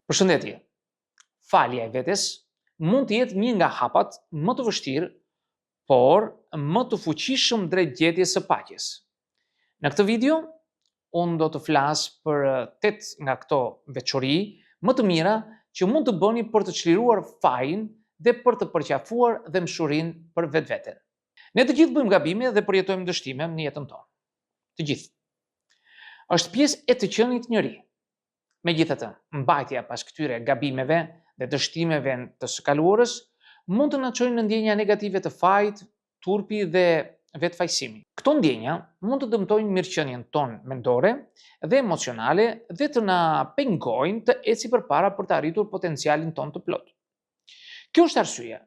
Përshëndetje. Falja e vetes mund të jetë një nga hapat më të vështirë, por më të fuqishëm drejt gjetjes së paqes. Në këtë video, unë do të flas për 8 nga këto veçori më të mira që mund të bëni për të çliruar fajin dhe për të përqafuar dëmshurinë për vetveten. Ne të gjithë bëjmë gabime dhe përjetojmë dështime në jetën tonë. Të gjithë. Është pjesë e të qenit njeri. Megjithatë, mbajtja pas këtyre gabimeve dhe dështimeve të së kaluarës mund të na çojë në ndjenja negative të fajit, turpi dhe vetfajësimi. Këto ndjenja mund të dëmtojnë mirëqenien tonë mendore dhe emocionale dhe të na pengojnë të eci përpara për të arritur potencialin tonë të plot. Kjo është arsyeja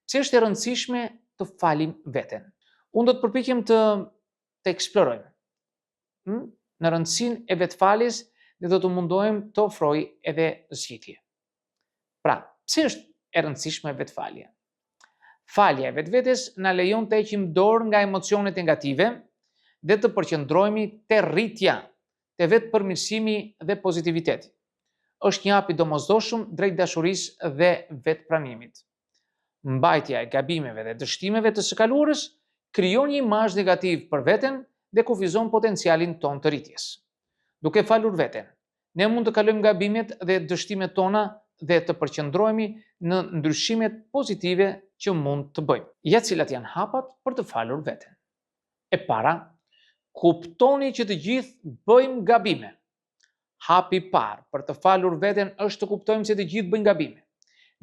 pse është e rëndësishme të falim veten. Unë do të përpiqem të eksplorojmë në rëndësinë e vetfaljes dhe do të mundohem të ofroj edhe zgjidhje. Pra, pse është e rëndësishme vetfalja? Falja e vetvetes na lejon të heqim dorë nga emocionet negative dhe të përqendrohemi te rritja, te vetpërmirësimi dhe pozitiviteti. Është një hap i domosdoshëm drejt dashurisë dhe vetpranimit. Mbajtja e gabimeve dhe dështimeve të së kaluarës krijon një imazh negativ për veten dhe kufizon potencialin tonë të rritjes. Duke falur veten, ne mund të kalojmë gabimet dhe dështimet tona dhe të përqendrohemi në ndryshimet pozitive që mund të bëjmë. Ja cilat janë hapat për të falur veten. E para, kuptoni që të gjithë bëjmë gabime. Hapi i parë për të falur veten është të kuptojmë se të gjithë bëjmë gabime.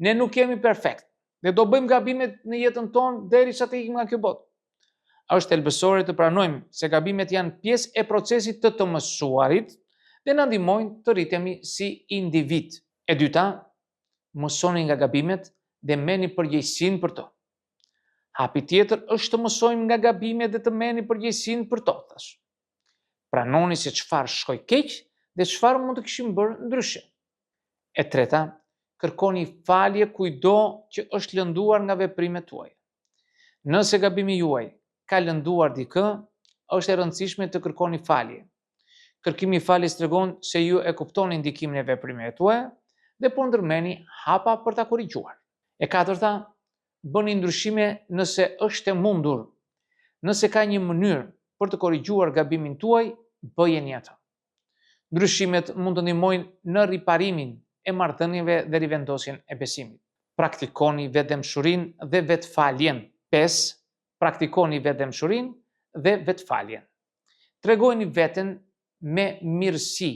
Ne nuk jemi perfekt dhe do bëjmë gabimet në jetën tonë derisa të ikim nga kjo botë. Është thelbësore të pranojmë se gabimet janë pjesë e procesit të mësuarit dhe na ndihmojnë të rritemi si individ. E dyta, mësoni nga gabimet dhe merrni përgjegjësinë për to. Hapi tjetër është të mësojmë nga gabimet dhe të merrni përgjegjësinë për to. Pranoni se çfarë shkoi keq dhe çfarë mund të kishim bërë ndryshe. E treta, kërkoni falje kujdo që është lënduar nga veprimet tuaja. Nëse gabimi juaj ka lënduar dikë, është e rëndësishme të kërkoni falje. Kërkimi i faljes tregon se ju e kuptoni ndikimin e veprimeve tuaja dhe po ndërmerrni hapa për ta korrigjuar. E katërta, bëni ndryshime nëse është e mundur. Nëse ka një mënyrë për të korrigjuar gabimin tuaj, bëjeni atë. Ndryshimet mund të ndihmojnë në riparimin e marrëdhënieve dhe rivendosjen e besimit. Praktikoni vetdëmshurinë dhe vetfaljen. 5. Praktikoni vetdëmshurinë dhe vetfaljen. Tregojeni veten me mirësi,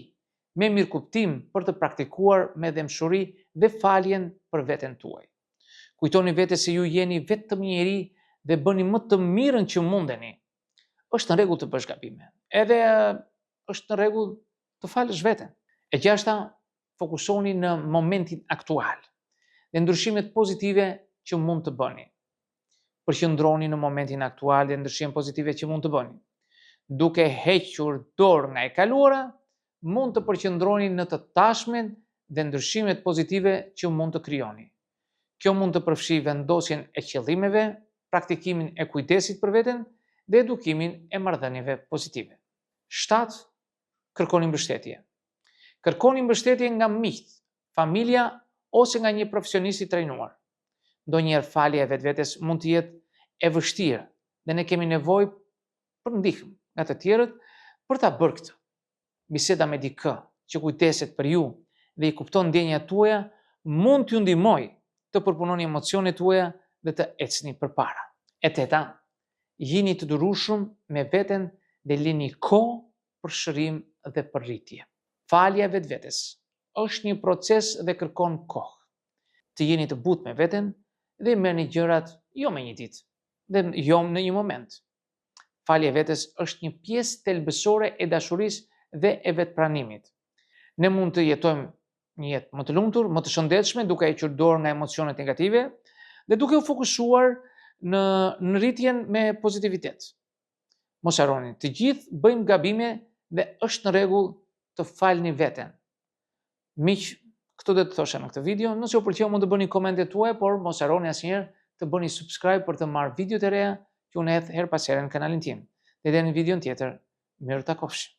me mirëkuptim për të praktikuar me dëmshuri dhe faljen për veten tuaj. Kujtoni vetes se ju jeni vetëm një njeri dhe bëni më të mirën që mundeni. Është në rregull të bësh gabime, edhe është në rregull të falësh veten. E gjashta, fokusoni në momentin aktual dhe ndryshimet pozitive që mund të bëni. Përqendroni në momentin aktual dhe ndryshimet pozitive që mund të bëni. Duke hequr dorë nga e kaluara, mund të përqendroni në të tashmen dhe ndryshimet pozitive që mund të krijoni. Kjo mund të përfshijë vendosjen e qëllimeve, praktikimin e kujdesit për veten dhe edukimin e marrëdhënieve pozitive. 7. Kërkoni mbështetje. Kërkoni mbështetje nga miqt, familja ose nga një profesionist i trajnuar. Ndonjëherë falja e vetvetes mund të jetë e vështirë dhe ne kemi nevojë për ndihmë nga të tjerët për ta bërë këtë. Biseda me dikë që kujdeset për ju dhe i kupton ndjenjat tuaja mund t'ju ndihmojë të përpunoni emocionet tuaja dhe të ecni përpara. E teta, jini të durueshëm me veten dhe lini kohë për shërim dhe për rritje. Falja e vetvetes është një proces dhe kërkon kohë. Të jeni të butë me veten dhe merrni gjërat jo me një ditë dhe jo në një moment. Falja e vetes është një pjesë thelbësore e dashurisë dhe e vetpranimit. Ne mund të jetojmë një jetë më të lumtur, më të shëndetshme, duke hequr dorë nga emocionet negative dhe duke u fokusuar në rritjen me pozitivitet. Mos harroni, të gjithë bëjmë gabime dhe është në rregull të falni veten. Miq, këto do të thosha në këtë video. Nëse ju pëlqeu mund të bëni komente tuaja, por mos harroni asnjëherë të bëni subscribe për të marrë videot e reja që unë hedh her pas here në kanalin tim. Dhe deri në videon tjetër, mirë takofshi.